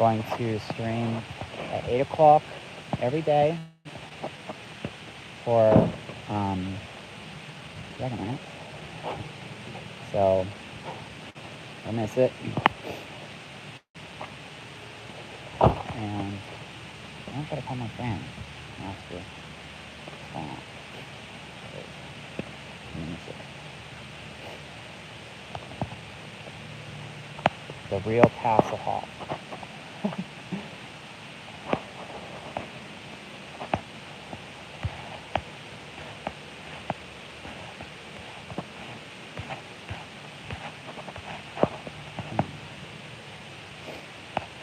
going to stream at 8 o'clock every day for second minute. So don't miss it. And I'm gonna try to call my friend. Ask her what's going on. Let me miss it. The real Hasselhoff.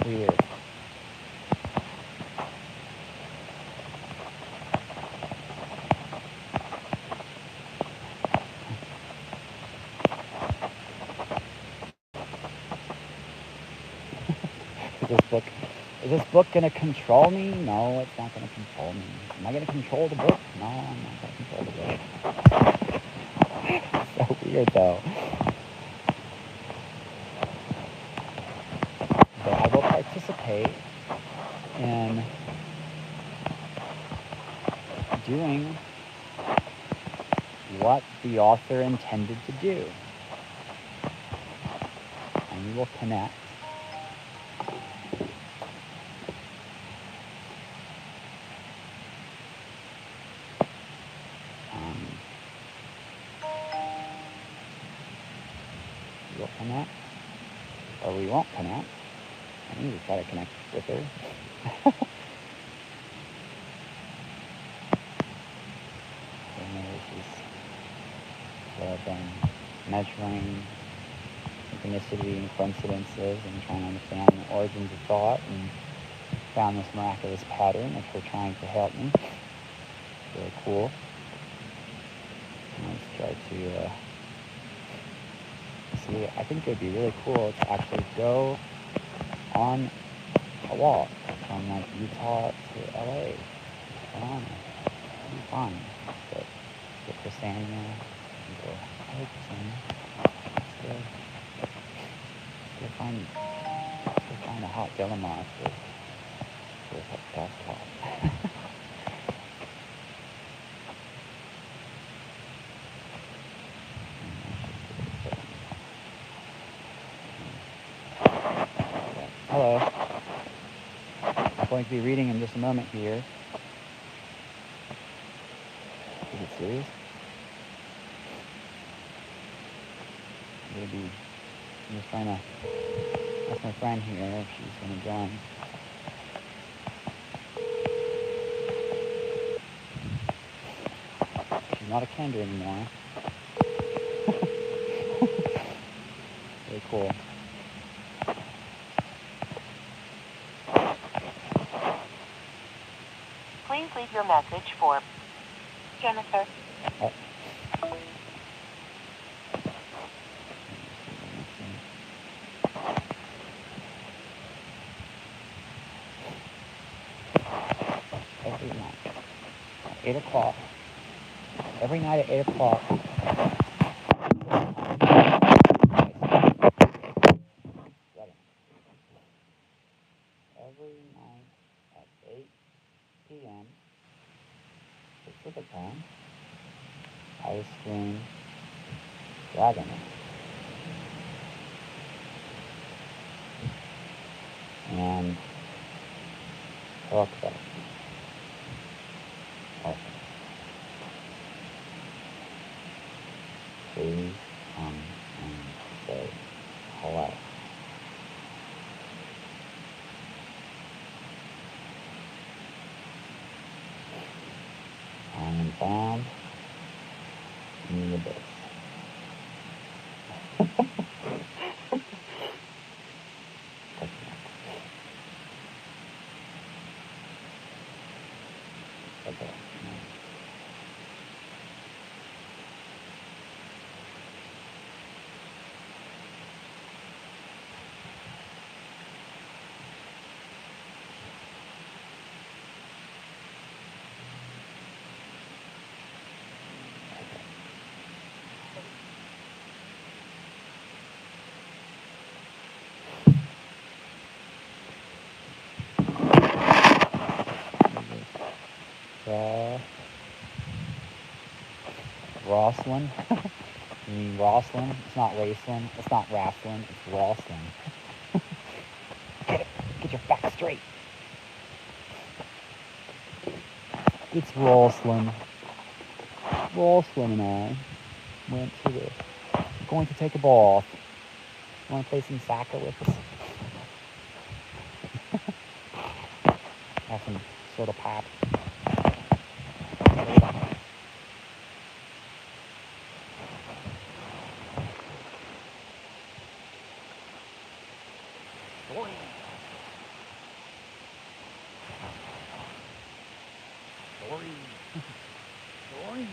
Weird. Is this book gonna control me? No, it's not gonna control me. Am I gonna control the book? No, I'm not gonna control the book. So weird though. But I will participate in doing what the author intended to do. And we will connect. We will connect, or we won't connect. I need to try to connect with her. So I've been measuring synchronicity and coincidences and trying to understand the origins of thought, and found this miraculous pattern of her trying to help me. It's really cool. And let's try to see. I think it would be really cool to actually go on a walk from like Utah to LA. It'd be fun. But get Chrisania and go, hey Chrisania, let's go find a hot Delamar for Dust Talk. Hello. I'm going to be reading in just a moment here. Is it serious? Maybe I'm just trying to ask my friend here if she's going to join. She's not a Kendra anymore. Very cool. Please leave your message for Jennifer. Oh. Every night, 8 o'clock. Every night at 8 o'clock. Every night at 8 p.m. Pacific time, I stream Dragon. And talk about it. Please come and say hello. I am found in the abyss. Okay. Rosslyn? You mean Rosslyn? It's not Raceland. It's not Wrestling. It's Rosslyn. Get it. Get your back straight. It's Rosslyn. Rosslyn and I went to the... going to take a bath. Want to play some soccer with us? Have some soda pop. Boing. Boing. Boing.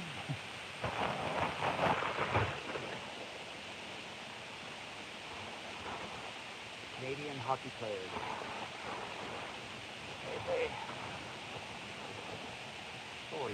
Canadian hockey players. Hey. Sorry.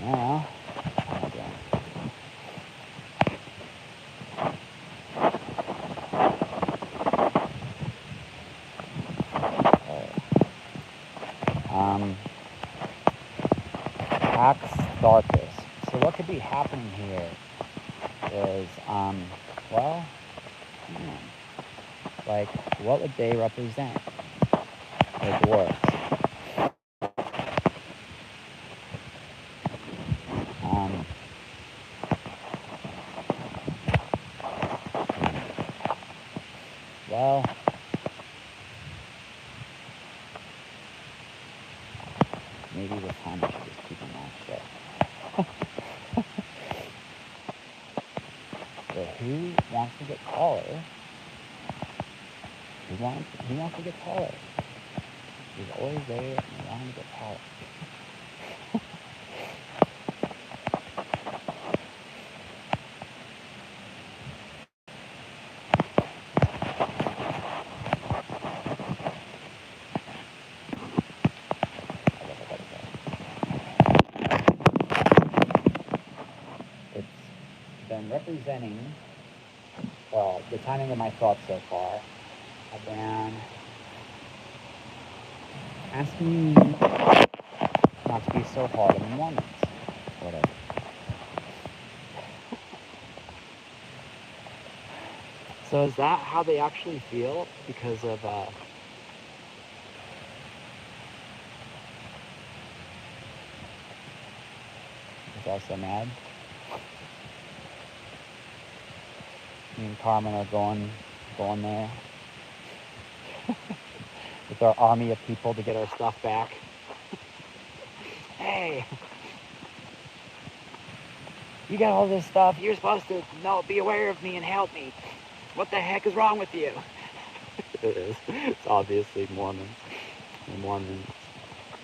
Now, Axe Darkus. So what could be happening here is, well, like, what would they represent? The dwarves. Well, maybe this time I should just keep my mouth shut. But who wants to get taller? Who wants to get taller? He's always there and wanting to get taller. Representing, well, the timing of my thoughts so far have been asking me not to be so hard on the Mormons. Whatever. So is that how they actually feel? Because of, is also mad? Me and Carmen are going there with our army of people to get our stuff back. Hey, you got all this stuff. You're supposed to be aware of me and help me. What the heck is wrong with you? It is. It's obviously Mormons. The Mormons.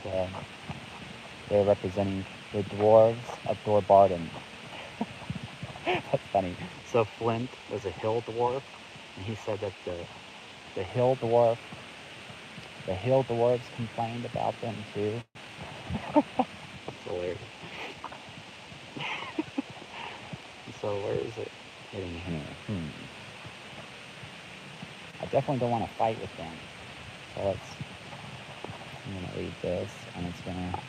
They're representing the dwarves of Dorbarton. That's funny. So Flint was a hill dwarf, and he said that the hill dwarves complained about them too. That's hilarious. So where is it hitting here? I definitely don't want to fight with them. So I'm going to read this, and it's going to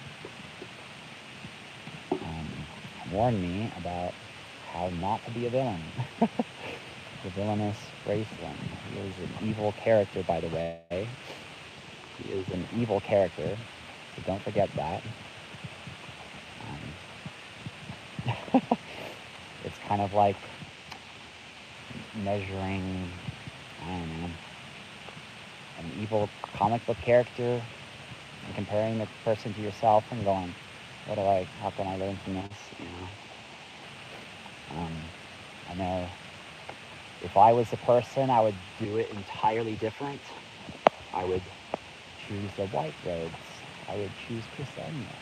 warn me about how not to be a villain. The villainous Raceland. He is an evil character, by the way. He is an evil character, so don't forget that. It's kind of like measuring, I don't know, an evil comic book character and comparing the person to yourself and going, how can I learn from this, I know if I was a person, I would do it entirely different. I would choose the white robes. I would choose Cresselia.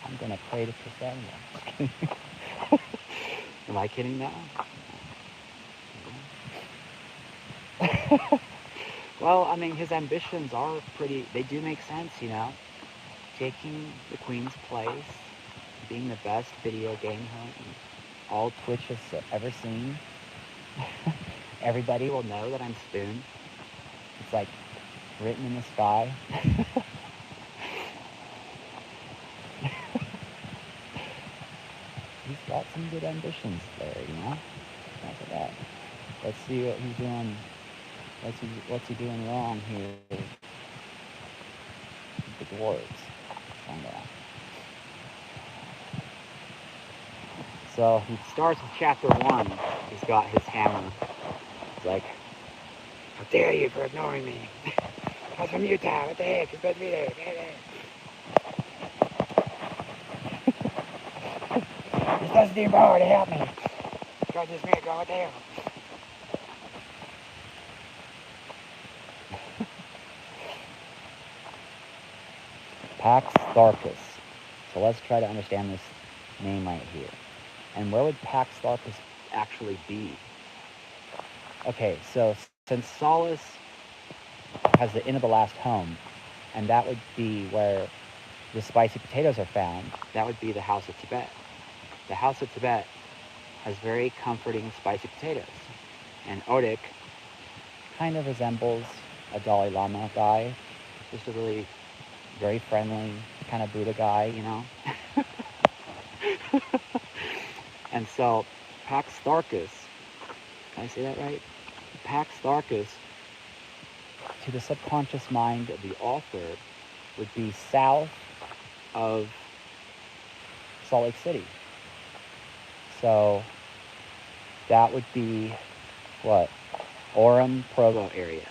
I'm going to pray to Cresselia. Am I kidding now? Well, I mean, his ambitions are they do make sense, you know? Taking the queen's place, being the best video game host all Twitch has ever seen. Everybody will know that I'm Spoon. It's like written in the sky. He's got some good ambitions there, you know? Look at that. Let's see what he's doing. What's he doing wrong here with the dwarves? Find out. So he starts with chapter 1. He's got his hammer. He's like, how dare you for ignoring me? I was from Utah. What the heck? You're supposed to be there. You're supposed to do more to help me. God just made go there. Pax Tharkus. So let's try to understand this name right here. And where would Pax Tharkus actually be? Okay, so since Solus has the inn of the last home, and that would be where the spicy potatoes are found, that would be the House of Tibet. The House of Tibet has very comforting spicy potatoes. And Odik kind of resembles a Dalai Lama guy, just a really very friendly kind of Buddha guy, you know? And so Pax Tharkus, can I say that right? Pax Tharkus, to the subconscious mind of the author, would be south of Salt Lake City. So that would be what? Orem, Provo area.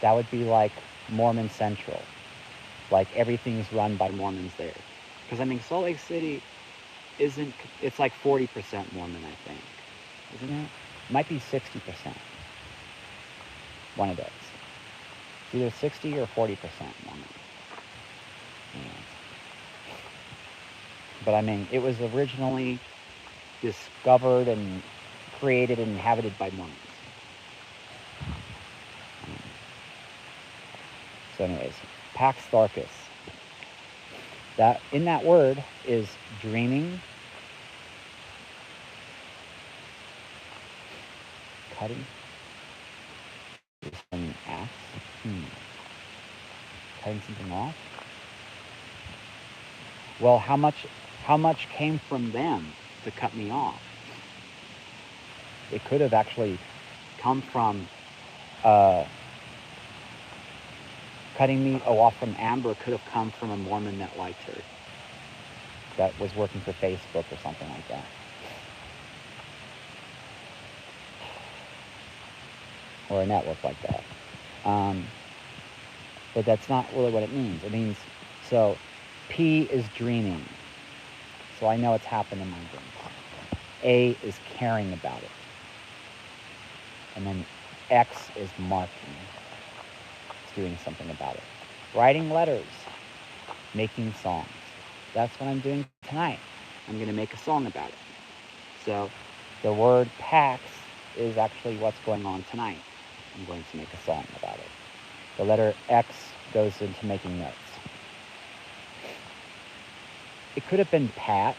That would be like Mormon Central. Like everything's run by Mormons there. Because I mean, Salt Lake City it's like 40% Mormon, I think. Isn't it? It might be 60%. One of those. It's either 60 or 40% Mormon. Anyways. But I mean, it was originally discovered and created and inhabited by Mormons. So anyways, Pax Tharkus. That in that word is dreaming, cutting, an axe, cutting something off. Well, how much came from them to cut me off? It could have actually come from cutting me off from Amber could have come from a Mormon that liked her, that was working for Facebook or something like that. Or a network like that. But that's not really what it means. It means, so P is dreaming. So I know it's happened in my dreams. A is caring about it. And then X is marking. It's doing something about it. Writing letters. Making songs. That's what I'm doing tonight. I'm going to make a song about it. So the word Pax is actually what's going on tonight. I'm going to make a song about it. The letter X goes into making notes. It could have been Pat,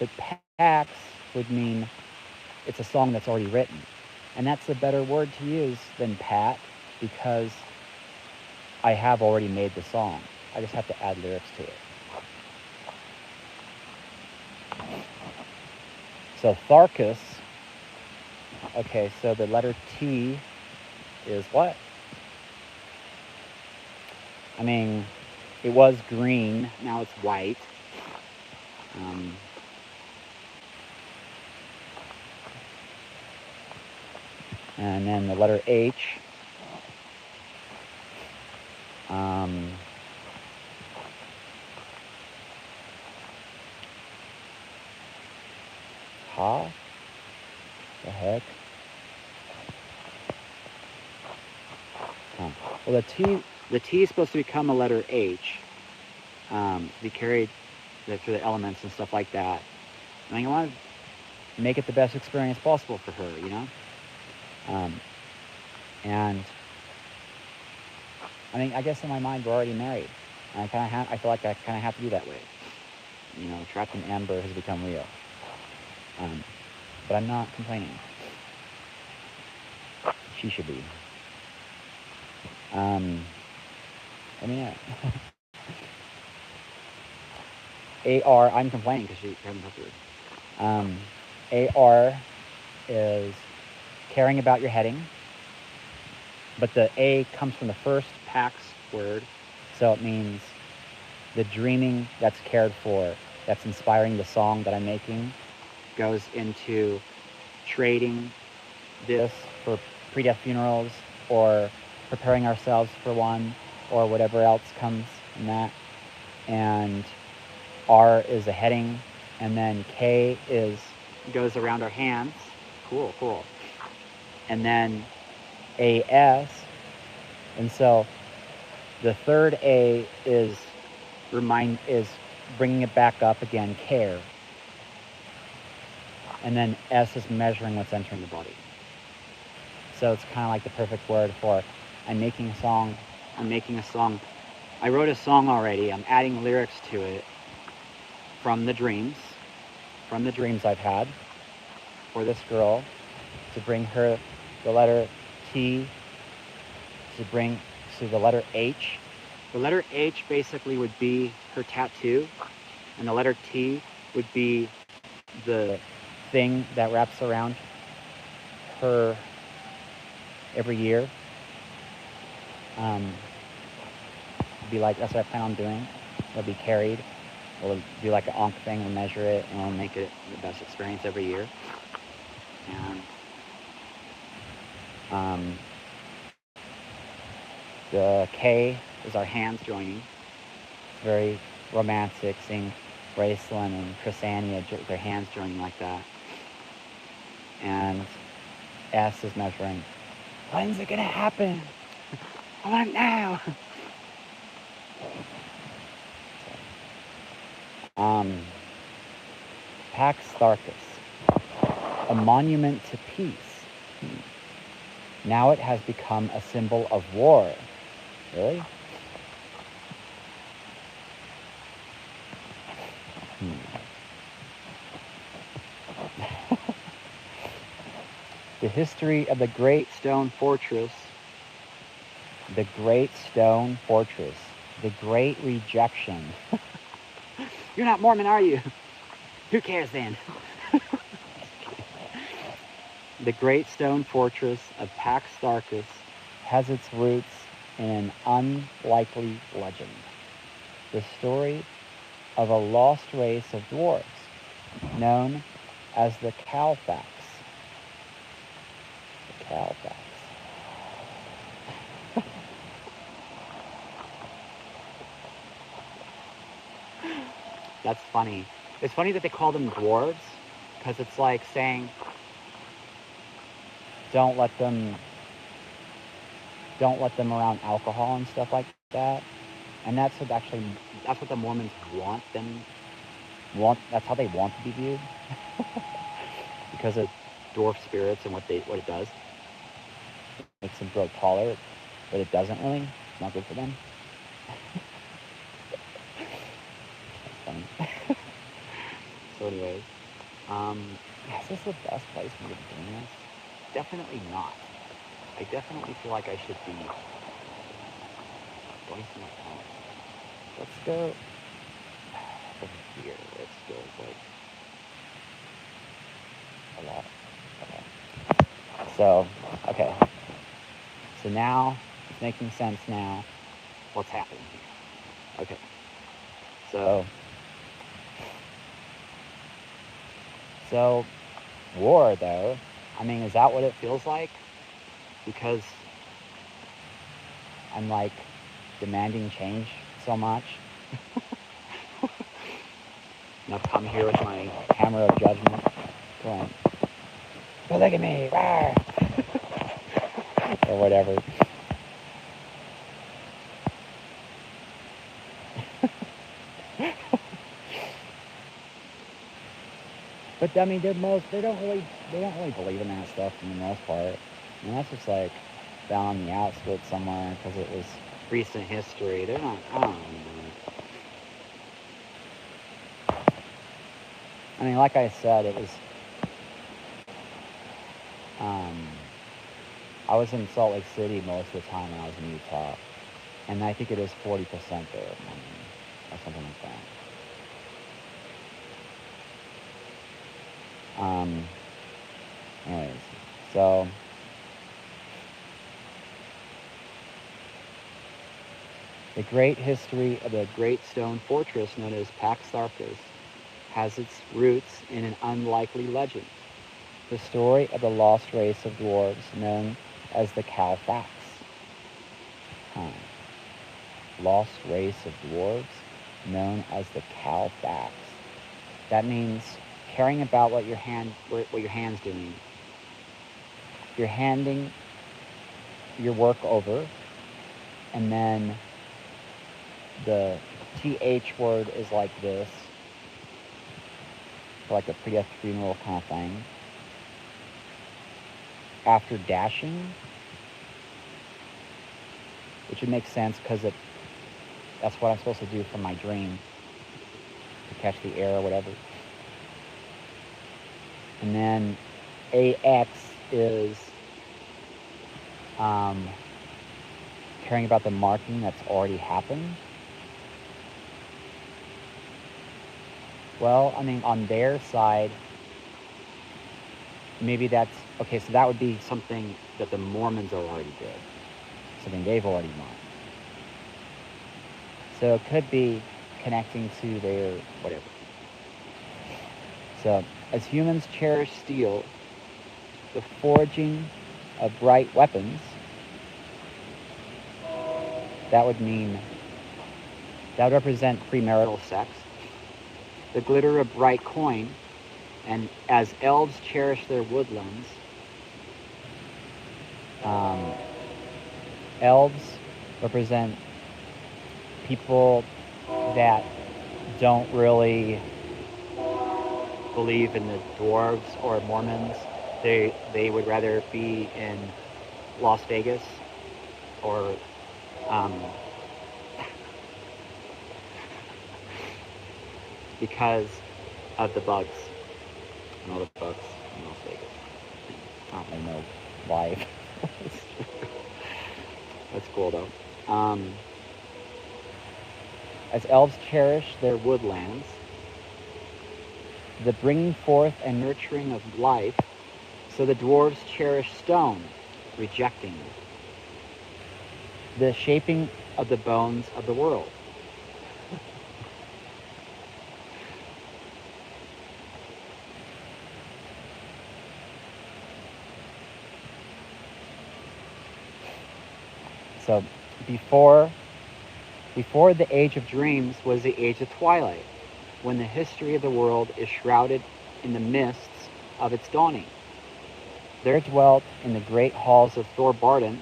but Pax would mean it's a song that's already written. And that's a better word to use than Pat, because I have already made the song. I just have to add lyrics to it. So Tharkus, okay, so the letter T is what? I mean, it was green, now it's white. And then the letter H. Ha? The heck? Well, the T is supposed to become a letter H, to be carried through the elements and stuff like that. I mean, I want to make it the best experience possible for her, you know? And I mean, I guess in my mind, we're already married. And I feel like I kind of have to be that way. You know, Trapped in Amber has become real. But I'm not complaining. She should be. I mean, AR, I'm complaining because she hasn't talked to her. AR is caring about your heading, but the A comes from the first Pax word, so it means the dreaming that's cared for, that's inspiring the song that I'm making, goes into trading this for pre-death funerals or preparing ourselves for one or whatever else comes in that. And R is a heading, and then K goes around our hands. Cool. And then AS, and so the third A is bringing it back up again, care. And then S is measuring what's entering the body. So it's kind of like the perfect word for I'm making a song. I wrote a song already. I'm adding lyrics to it from the dreams I've had for this girl, to bring her the letter T, to the letter H. The letter H basically would be her tattoo, and the letter T would be the thing that wraps around her every year. Be like, that's what I plan on doing. It'll be carried. We'll do like an Ankh thing, we'll measure it, and we'll make it the best experience every year. And the K is our hands joining. Very romantic, seeing Gracelyn and Chrisania, their hands joining like that. And S is measuring, when's it gonna happen? I want it now. Pax Tharkus, a monument to peace. Now it has become a symbol of war. Really? The history of the Great Stone Fortress. The Great Stone Fortress. The Great Rejection. You're not Mormon, are you? Who cares then? The Great Stone Fortress of Pax Tharkus has its roots in an unlikely legend. The story of a lost race of dwarves known as the Khalfax. The Khalfax. That's funny. It's funny that they call them dwarves, because it's like saying, don't let them around alcohol and stuff like that. And that's what the Mormons that's how they want to be viewed. Because of dwarf spirits and what it does. It makes them grow taller, but it doesn't really. It's not good for them. That's funny. So anyways, is this the best place for me to be doing this? Definitely not. I definitely feel like I should be going somewhere else. Let's go over here. It feels like a lot. Okay. So now, it's making sense now what's happening here. Okay. So, war though, I mean, is that what it feels like? Because I'm like demanding change so much. And I've come here with my hammer of judgment going, but look at me, rawr! Or whatever. But I mean, they don't really believe in that stuff for the most part. I mean, that's just like down on the outskirts somewhere because it was recent history. They're not. I don't know. I mean, like I said, it was. I was in Salt Lake City most of the time when I was in Utah, and I think it is 40% there, or something like that. Anyways, so the great history of the great stone fortress known as Pax Sarkis has its roots in an unlikely legend. The story of the lost race of dwarves known as the Calfax. Lost race of dwarves known as the Calfax. That means caring about what your hand's doing. You're handing your work over, and then the TH word is like this, like a pre-death funeral kind of thing. After dashing, which would make sense because that's what I'm supposed to do for my dream, to catch the air or whatever. And then AX is caring about the marking that's already happened. Well, I mean, on their side, maybe that's, okay, so that would be something that the Mormons already did, something they've already marked. So it could be connecting to their whatever. So, as humans cherish steel, the forging of bright weapons, that would represent premarital sex. The glitter of bright coin, and as elves cherish their woodlands, elves represent people that don't really believe in the dwarves or Mormons. They would rather be in Las Vegas or because of the bugs and all the bugs in Las Vegas. I don't really know why. That's cool though. As elves cherish their woodlands, the bringing forth and nurturing of life, so the dwarves cherish stone, rejecting the shaping of the bones of the world. So before the age of dreams was the age of twilight, when the history of the world is shrouded in the mists of its dawning. There dwelt in the great halls of Thorbarden.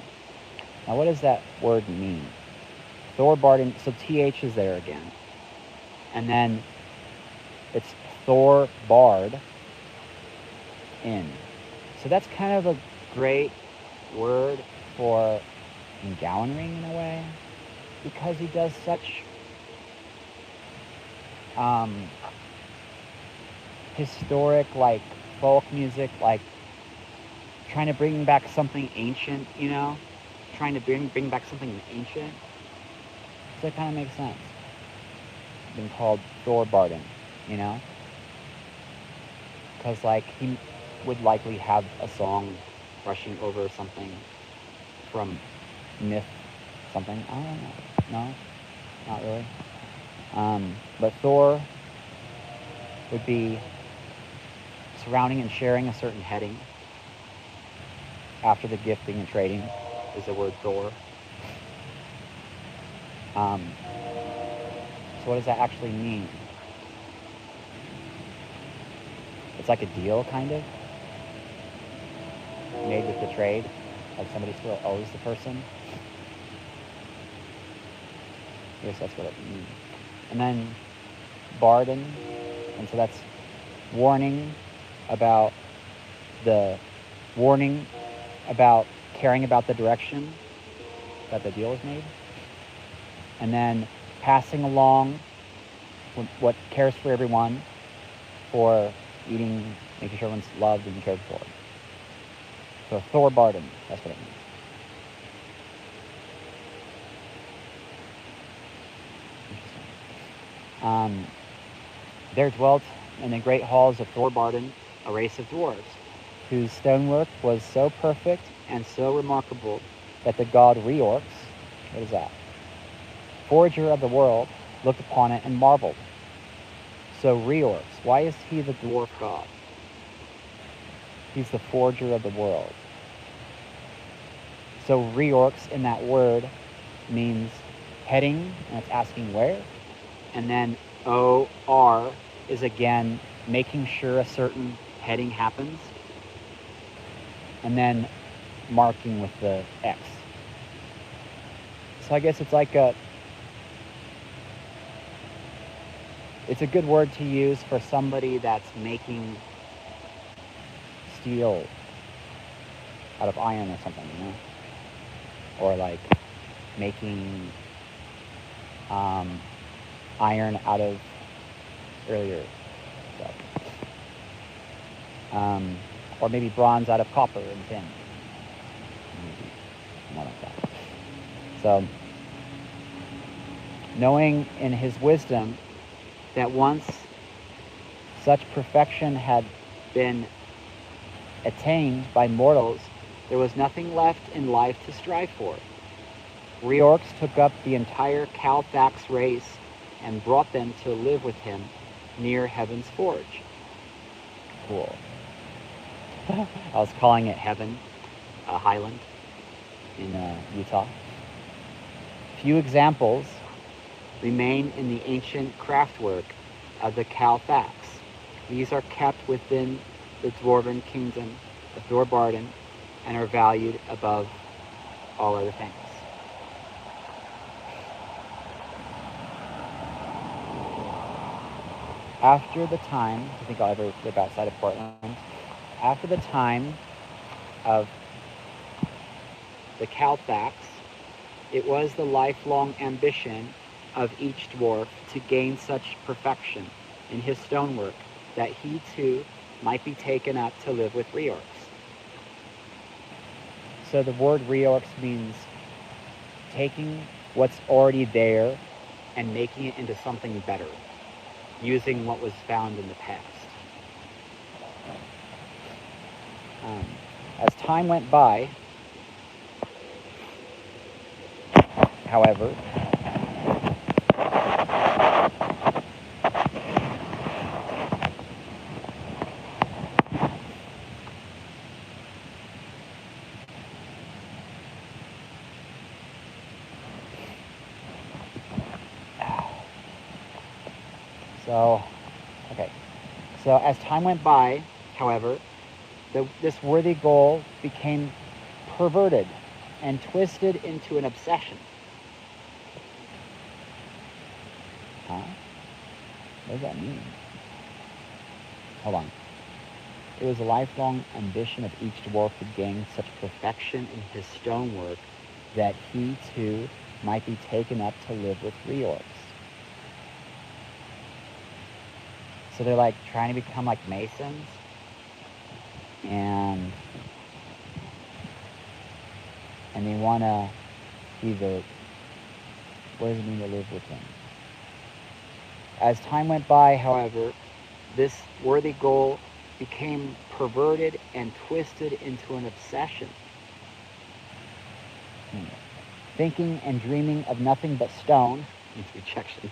Now what does that word mean? Thorbarden, so TH is there again. And then it's Thorbard in. So that's kind of a great word for Gowering in a way, because he does such historic, like, folk music, like trying to bring back something ancient, you know, trying to bring back something ancient. So it kind of makes sense. Been called Thorbarden, you know, because like he would likely have a song brushing over something from myth, something. I don't know. No, not really. But Thor would be surrounding and sharing a certain heading. After the gifting and trading is the word Thor. So what does that actually mean? It's like a deal, kind of, made with the trade, like somebody still owes the person. I guess that's what it means. And then Barden, and so that's warning about the warning, about caring about the direction that the deal is made, and then passing along what cares for everyone, for eating, making sure everyone's loved and cared for. So Thorbarden, that's what it means. Interesting. There dwelt in the great halls of Thorbarden a race of dwarves, whose stonework was so perfect and so remarkable that the god Reorx, what is that? Forger of the world, looked upon it and marveled. So Reorx, why is he the dwarf god? He's the forger of the world. So Reorx in that word means heading, and it's asking where. And then OR is again making sure a certain heading happens. And then marking with the X. So I guess it's like it's a good word to use for somebody that's making steel out of iron or something, you know? Or like making iron out of earlier stuff. Or maybe bronze out of copper and tin. Maybe more like that. So, knowing in his wisdom that once such perfection had been attained by mortals, there was nothing left in life to strive for. Reorx took up the entire Calthax race and brought them to live with him near Heaven's Forge. Cool. I was calling it Heaven, Highland in Utah. Few examples remain in the ancient craftwork of the Calthax. These are kept within the Dwarven kingdom of Thorbarden and are valued above all other things. After the time, I think I'll ever live outside of Portland, after the time of the Calthax, it was the lifelong ambition of each dwarf to gain such perfection in his stonework that he too might be taken up to live with Reorx. So the word Reorx means taking what's already there and making it into something better, using what was found in the past. As time went by, however, So as time went by, however, this worthy goal became perverted and twisted into an obsession. Huh? What does that mean? Hold on. It was a lifelong ambition of each dwarf to gain such perfection in his stonework that he too might be taken up to live with Reorx. So they're like trying to become like masons, and they want to be the, what does it mean to live with them? As time went by, however, this worthy goal became perverted and twisted into an obsession. Thinking and dreaming of nothing but stone, rejection.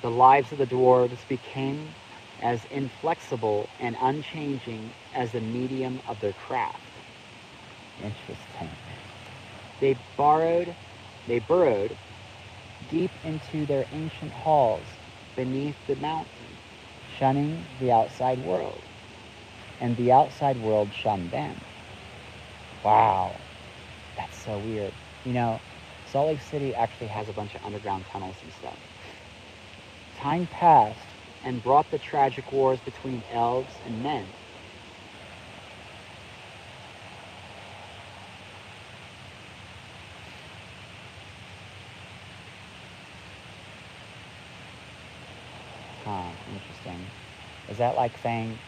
The lives of the dwarves became as inflexible and unchanging as the medium of their craft. Interesting. They burrowed deep into their ancient halls beneath the mountain, shunning the outside world, and the outside world shunned them. Wow, that's so weird. You know, Salt Lake City actually has a bunch of underground tunnels and stuff. Time passed, and brought the tragic wars between elves and men. Huh, interesting. Is that like saying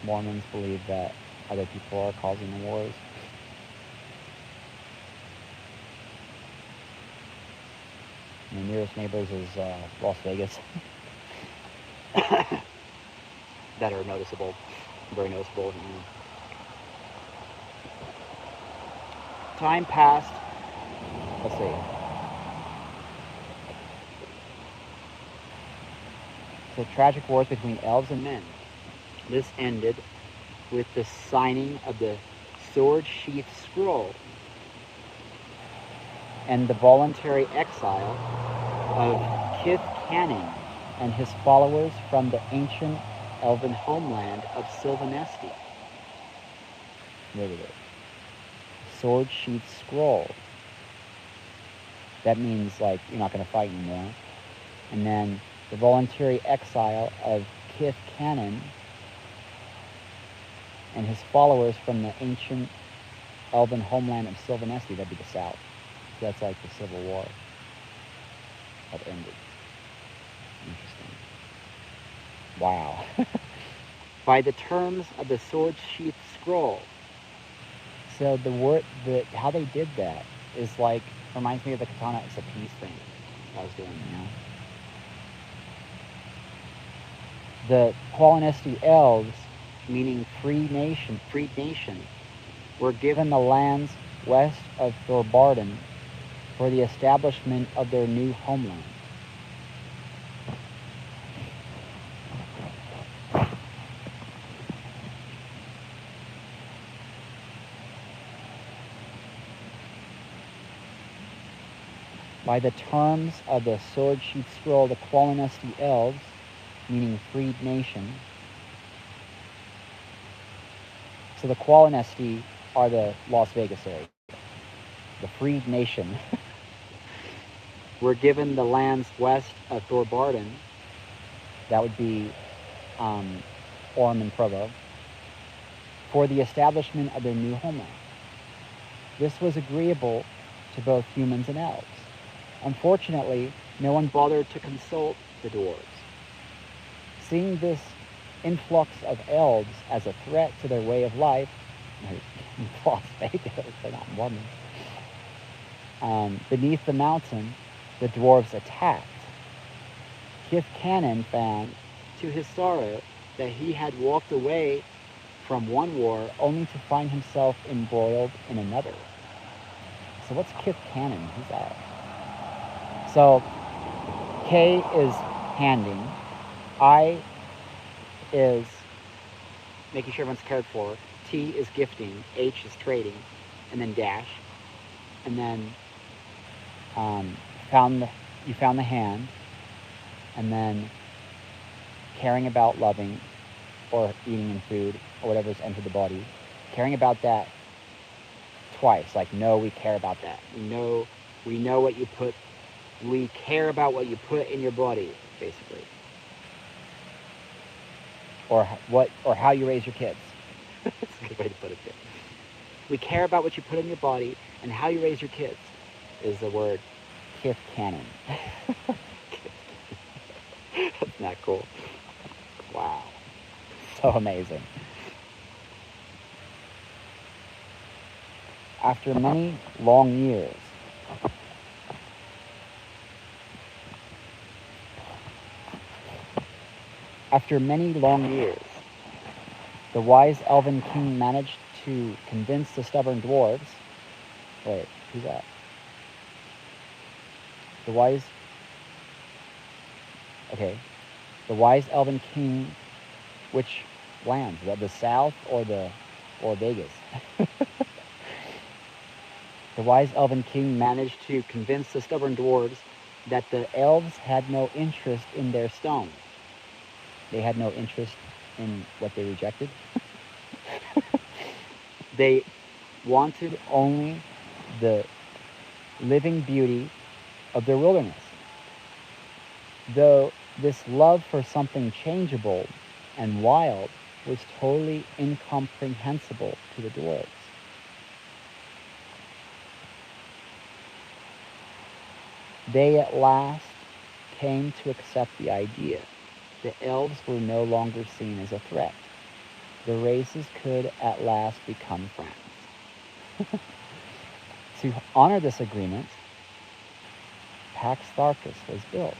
Mormons believe that other people are causing the wars? And the nearest neighbors is Las Vegas. That are noticeable, very noticeable. Time passed. Let's see. So tragic wars between elves and men. This ended with the signing of the Sword Sheath Scroll and the voluntary exile of Kith Canning and his followers from the ancient elven homeland of Sylvanesti. There we go. Sword Sheath Scroll. That means, like, you're not going to fight anymore. And then the voluntary exile of Kith Cannon and his followers from the ancient elven homeland of Sylvanesti. That'd be the south. So that's like the Civil War that ended. Interesting. Wow. By the terms of the Sword Sheath Scroll. So how they did that is like, reminds me of the Katana as a peace thing I was doing, you know? The Qualinesti elves, meaning freed nation, were given the lands west of Thorbarden for the establishment of their new homeland. By the terms of the Sword Sheath Scroll, the Qualinesti elves, meaning freed nation. So the Qualinesti are the Las Vegas area. The freed nation were given the lands west of Thorbarden. That would be Orem and Provo, for the establishment of their new homeland. This was agreeable to both humans and elves. Unfortunately, no one bothered to consult the dwarves. Seeing this influx of elves as a threat to their way of life, Las Vegas, they're not Mormons. Beneath the mountain, the dwarves attacked. Kith Cannon found, to his sorrow, that he had walked away from one war only to find himself embroiled in another. So what's Kith Cannon? Who's that? So K is handing, I is making sure everyone's cared for, T is gifting, H is trading, and then dash, and then you found the hand, and then caring about loving or eating in food or whatever's entered the body, caring about that twice, like, no, we care about that. We know what you put, we care about what you put in your body, basically. Or how you raise your kids. That's a good way to put it there. We care about what you put in your body, and how you raise your kids is the word Kith Cannon. That's not cool. Wow. So amazing. After many long years, the wise elven king managed to convince the stubborn dwarves. Wait, who's that? The wise elven king, which lands? The south or Vegas? The wise elven king managed to convince the stubborn dwarves that the elves had no interest in their stone. They had no interest in what they rejected. They wanted only the living beauty of their wilderness. Though this love for something changeable and wild was totally incomprehensible to the dwarves. They at last came to accept the idea that elves were no longer seen as a threat. The races could at last become friends. To honor this agreement, Pax Tharkus was built,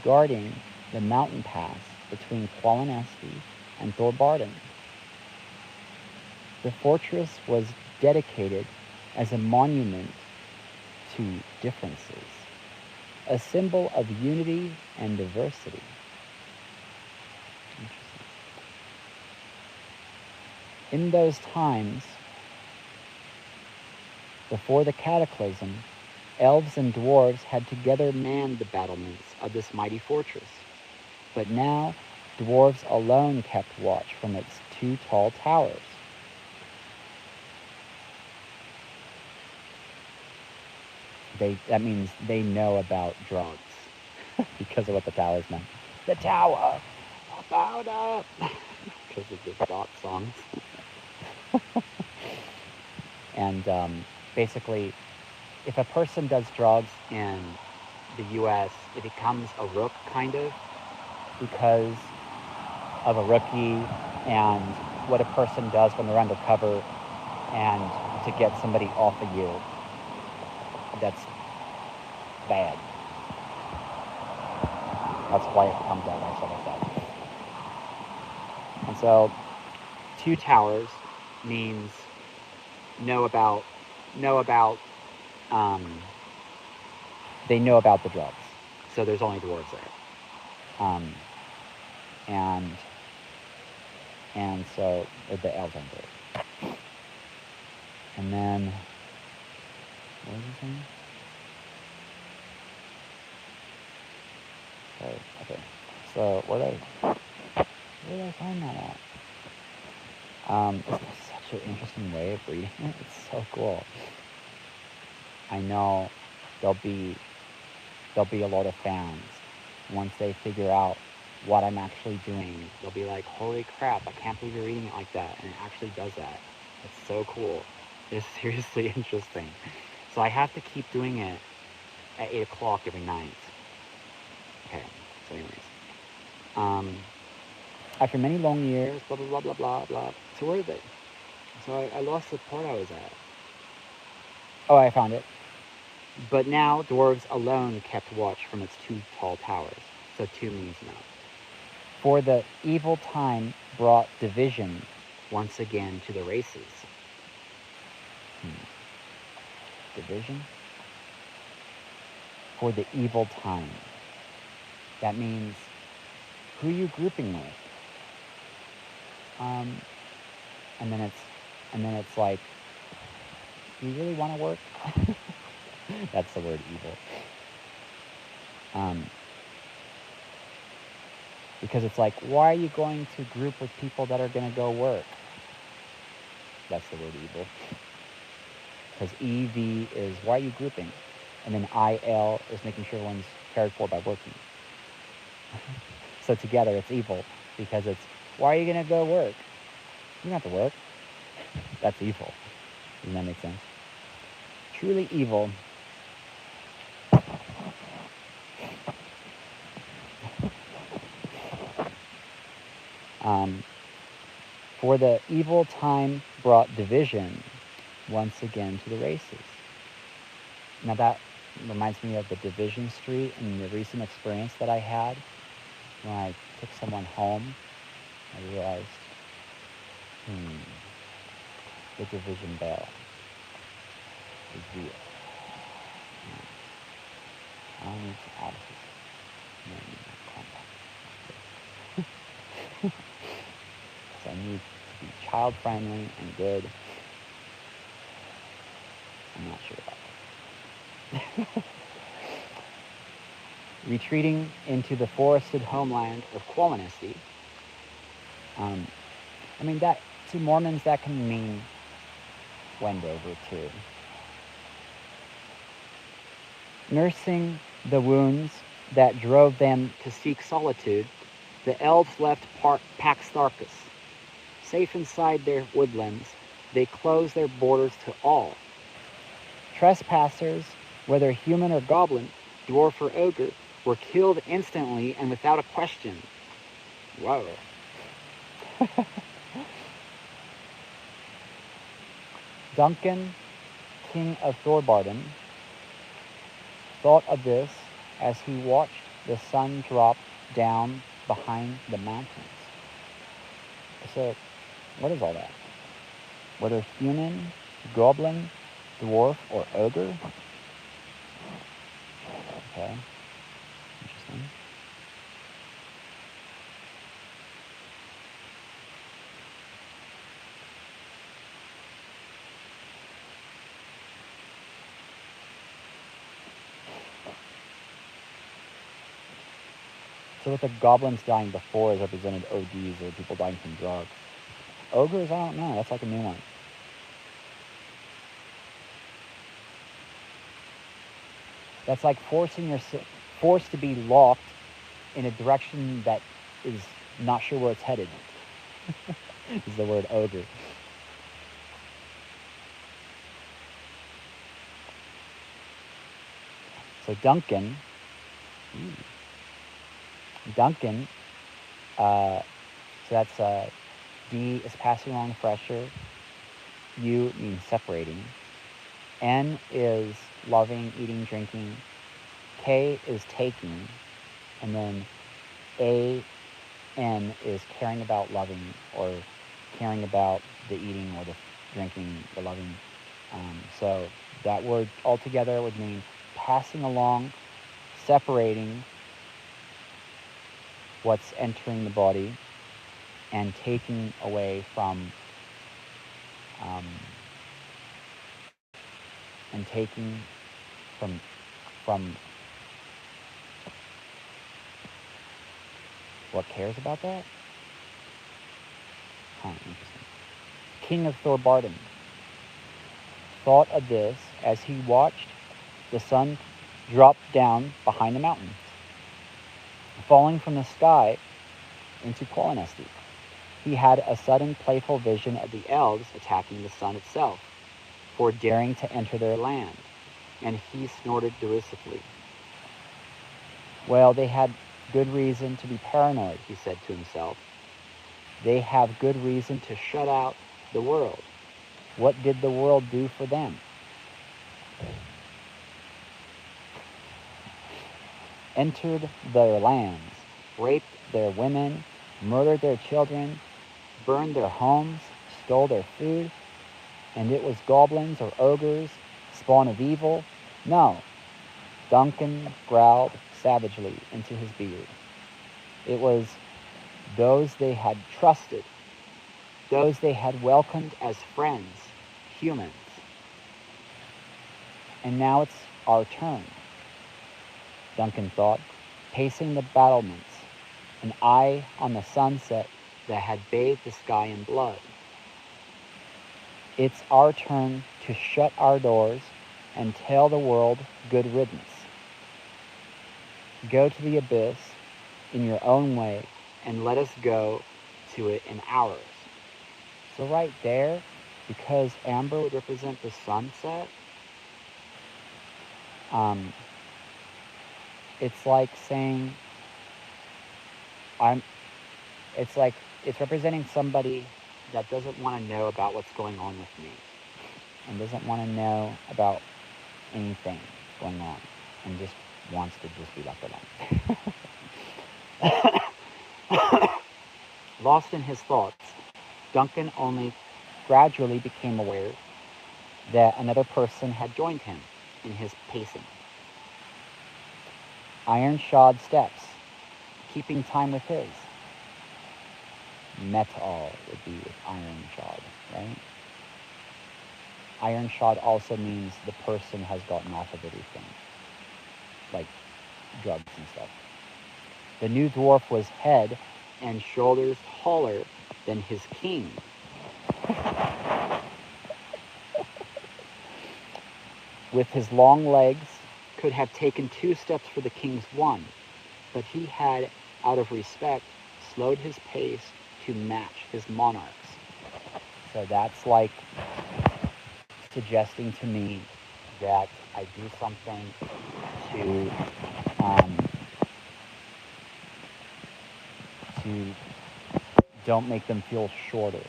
guarding the mountain pass between Qualinesti and Thorbarden. The fortress was dedicated as a monument to differences, a symbol of unity and diversity. Interesting. In those times, before the cataclysm, elves and dwarves had together manned the battlements of this mighty fortress. But now, dwarves alone kept watch from its 2 tall towers. That means they know about drugs because of what the towers meant. The tower, about up, because of the dot songs. And basically, if a person does drugs in the U.S., it becomes a rook, kind of, because of a rookie and what a person does when they're undercover and to get somebody off of you. That's bad. That's why it comes out like that. And so, 2 towers means know about, they know about the drugs. So there's only dwarves there. And so the elves aren't there. And then, what was he saying? Sorry, okay. So where did I find that at? It's such an interesting way of reading it. It's so cool. I know there'll be a lot of fans once they figure out what I'm actually doing. They'll be like, holy crap, I can't believe you're reading it like that. And it actually does that. It's so cool. It's seriously interesting. So I have to keep doing it at 8 o'clock every night. Okay, so anyways. After many long years, blah, blah, blah, blah, blah, blah. So where are they? So I lost the part I was at. Oh, I found it. But now dwarves alone kept watch from its 2 tall towers. So 2 means no. For the evil time brought division once again to the races. Division? For the evil time. That means, who are you grouping with? And then it's like, do you really want to work? That's the word evil. Because it's like, why are you going to group with people that are going to go work? That's the word evil. Because EV is, why are you grouping? And then IL is making sure everyone's cared for by working. So together it's evil, because it's, why are you going to go work? You don't have to work. That's evil. Doesn't that make sense? Truly evil. For the evil time brought division once again to the races. Now that reminds me of the Division Street and the recent experience that I had when I took someone home. I realized, the division bell is real. I need to add his name in my contact. So I need to be child friendly and good. I'm not sure about that. Retreating into the forested homeland of Qualinesti. I mean, that to Mormons that can mean Wendover too. Nursing the wounds that drove them to seek solitude, the elves left Pax Tharkus. Safe inside their woodlands, they closed their borders to all. Trespassers, whether human or goblin, dwarf or ogre, were killed instantly and without a question. Whoa. Duncan, king of Thorbarden, thought of this as he watched the sun drop down behind the mountains. So, what is all that? Whether human, goblin, dwarf, or ogre? Okay, interesting. So with the goblins dying before is represented ODs, or people dying from drugs. Ogres, I don't know. That's like a new one. That's like forced to be locked in a direction that is not sure where it's headed. Is the word ogre. So Duncan, so that's D is passing along pressure. U means separating. N is loving, eating, drinking. K is taking. And then A-N is caring about loving, or caring about the eating or the drinking, the loving. So that word altogether would mean passing along, separating what's entering the body, and taking away from what cares about that? Interesting. King of Thorbarden thought of this as he watched the sun drop down behind the mountains, falling from the sky into Qualinesti. He had a sudden playful vision of the elves attacking the sun itself for daring to enter their land, and he snorted derisively. Well, they had good reason to be paranoid, he said to himself. They have good reason to shut out the world. What did the world do for them? Entered their lands, raped their women, murdered their children, burned their homes, stole their food, and it was goblins or ogres, spawn of evil? No. Duncan growled savagely into his beard. It was those they had trusted, those they had welcomed as friends, humans. And now it's our turn, Duncan thought, pacing the battlements, an eye on the sunset that had bathed the sky in blood. It's our turn to shut our doors and tell the world good riddance. Go to the abyss in your own way and let us go to it in ours. So right there, because amber would represent the sunset, it's like saying, it's representing somebody that doesn't want to know about what's going on with me, and doesn't want to know about anything going on, and just wants to just be left alone. Lost in his thoughts, Duncan only gradually became aware that another person had joined him in his pacing. Iron-shod steps, keeping time with his. Metal would be with iron-shod, right? Iron-shod also means the person has gotten off of everything, like drugs and stuff. The new dwarf was head and shoulders taller than his king. with his long legs, could have taken 2 steps for the king's 1, but he had, out of respect, slowed his pace to match his monarch's. So that's like suggesting to me that I do something to don't make them feel shorter.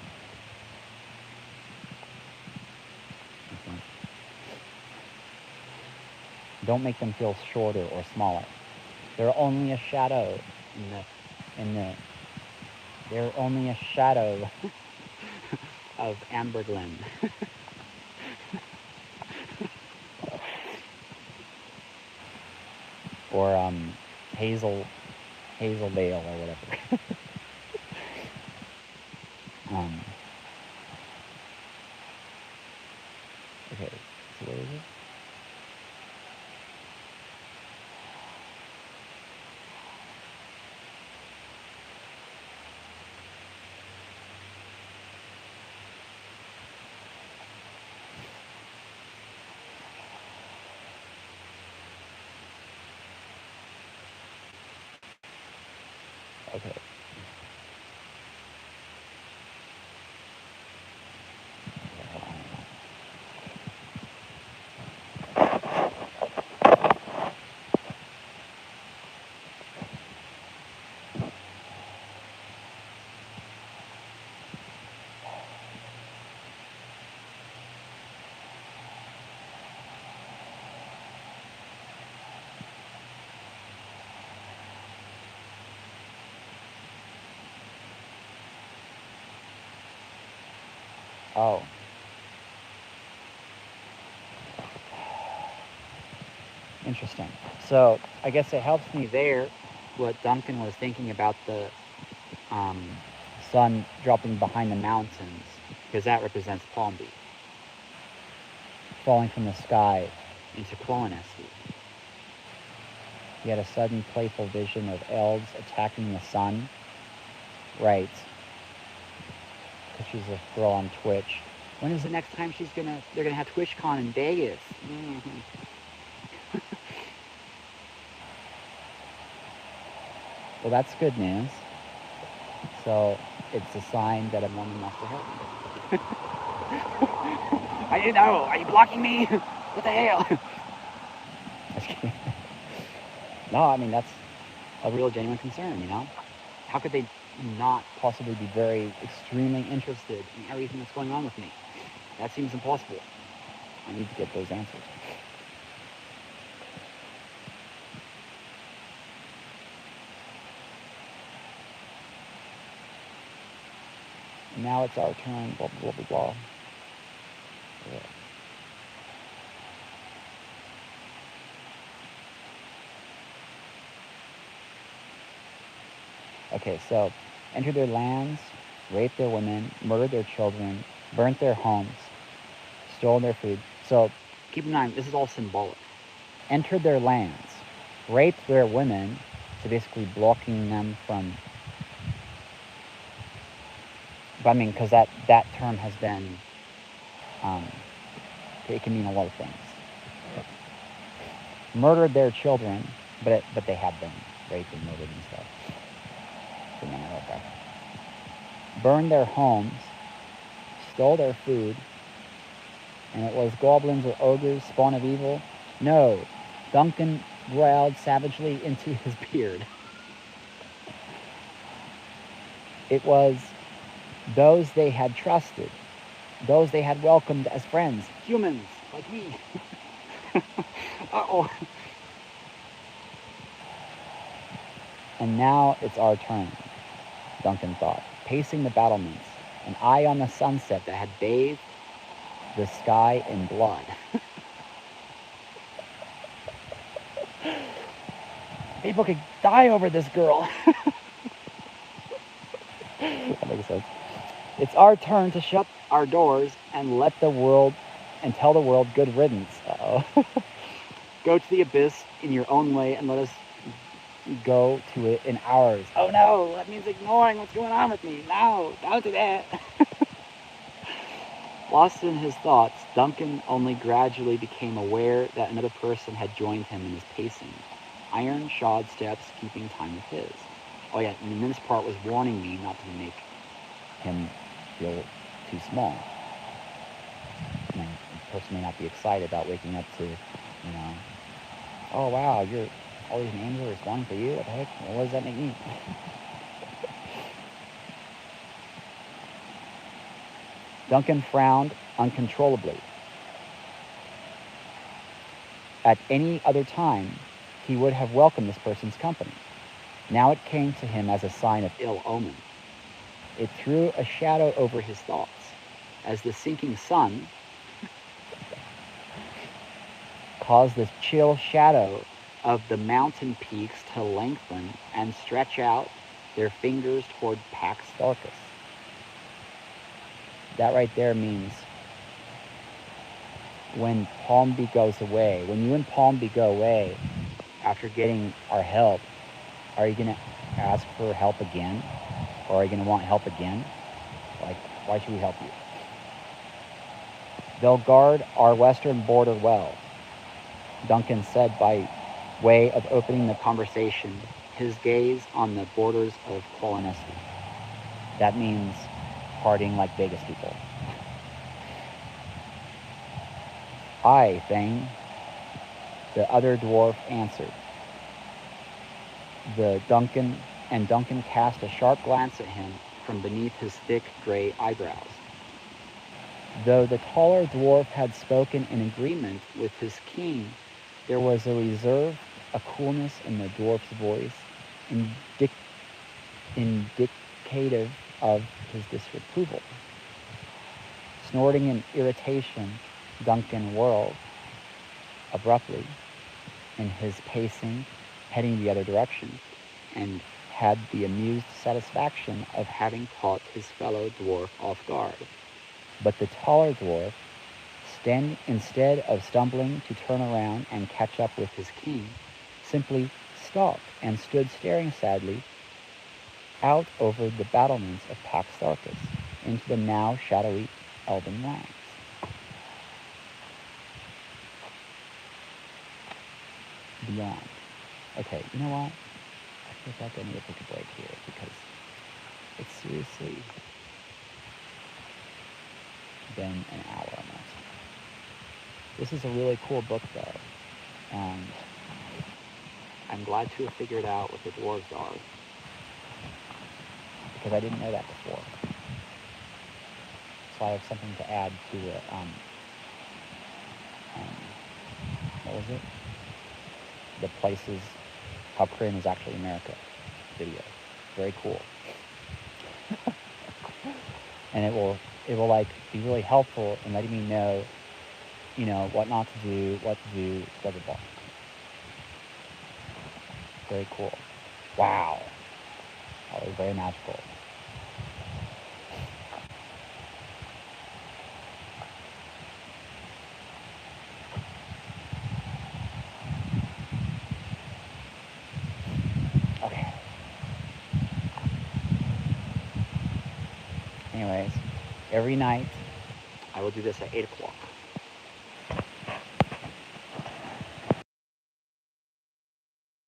Okay. Don't make them feel shorter or smaller. They're only a shadow they're only a shadow of Amberglen. Or Hazeldale or whatever. Okay, so where is it? Okay. Oh. Interesting. So I guess it helps me there what Duncan was thinking about the sun dropping behind the mountains, because that represents Palm Beach, falling from the sky into Cloanesty. He had a sudden playful vision of elves attacking the sun. Right. Because she's a girl on Twitch. When is the next time they're gonna have TwitchCon in Vegas? Mm-hmm. Well, that's good news. So it's a sign that a woman wants to help me. I didn't know. Are you blocking me? What the hell? Just kidding. No, I mean, that's a real genuine concern, you know? How could they not possibly be very extremely interested in everything that's going on with me? That seems impossible. I need to get those answers. Now it's our turn, blah, blah, blah, blah. Yeah. Okay, so entered their lands, raped their women, murdered their children, burnt their homes, stole their food. So keep in mind, this is all symbolic. Entered their lands, raped their women, so basically blocking them from. But I mean, because that term has been, it can mean a lot of things. Murdered their children, but they have been raped and murdered and stuff. Burned their homes, stole their food, and it was goblins or ogres, spawn of evil. No, Duncan growled savagely into his beard. It was those they had trusted, those they had welcomed as friends, humans like me. Uh-oh. And now it's our turn, Duncan thought, pacing the battlements, an eye on the sunset that had bathed the sky in blood. People could die over this girl. That makes sense. It's our turn to shut our doors and let the world and tell the world good riddance. Uh-oh. Go to the abyss in your own way and let us go to it in ours. Oh no, that means ignoring what's going on with me. No, don't do that. Lost in his thoughts, Duncan only gradually became aware that another person had joined him in his pacing, iron-shod steps keeping time with his. Oh yeah, and then this part was warning me not to make him feel too small. The person may not be excited about waking up to, oh wow, you're all these names are responding for you? What the heck? Well, what does that make me? Duncan frowned uncontrollably. At any other time, he would have welcomed this person's company. Now it came to him as a sign of ill omen. It threw a shadow over his thoughts, as the sinking sun caused the chill shadow of the mountain peaks to lengthen and stretch out their fingers toward Pax Darkus. That right there means when Palmby goes away, when you and Palmby go away after getting our help, are you going to ask for help again? Or are you going to want help again? Like, why should we help you? They'll guard our western border well, Duncan said by way of opening the conversation, his gaze on the borders of Qualinesti. That means partying like Vegas people. Aye, Thane, the other dwarf answered. Duncan cast a sharp glance at him from beneath his thick gray eyebrows. Though the taller dwarf had spoken in agreement with his king, there was a reserve, a coolness in the dwarf's voice, indicative of his disapproval. Snorting in irritation, Duncan whirled abruptly in his pacing, heading the other direction, and had the amused satisfaction of having caught his fellow dwarf off guard. But the taller dwarf, instead of stumbling to turn around and catch up with his king, simply stopped and stood staring sadly out over the battlements of Pax Darkus into the now shadowy elven ranks. Beyond. Okay, you know what? I feel like I need to take a break here because it's seriously been an hour almost. This is a really cool book though, and I'm glad to have figured out what the dwarves are because I didn't know that before. So I have something to add to the, what was it? The places, how Kryn is actually America video. Very cool. And it will like be really helpful in letting me know, what not to do, what to do, blah, blah, blah. Very cool. Wow. That was very magical. Okay. Anyways, every night I will do this at 8 o'clock.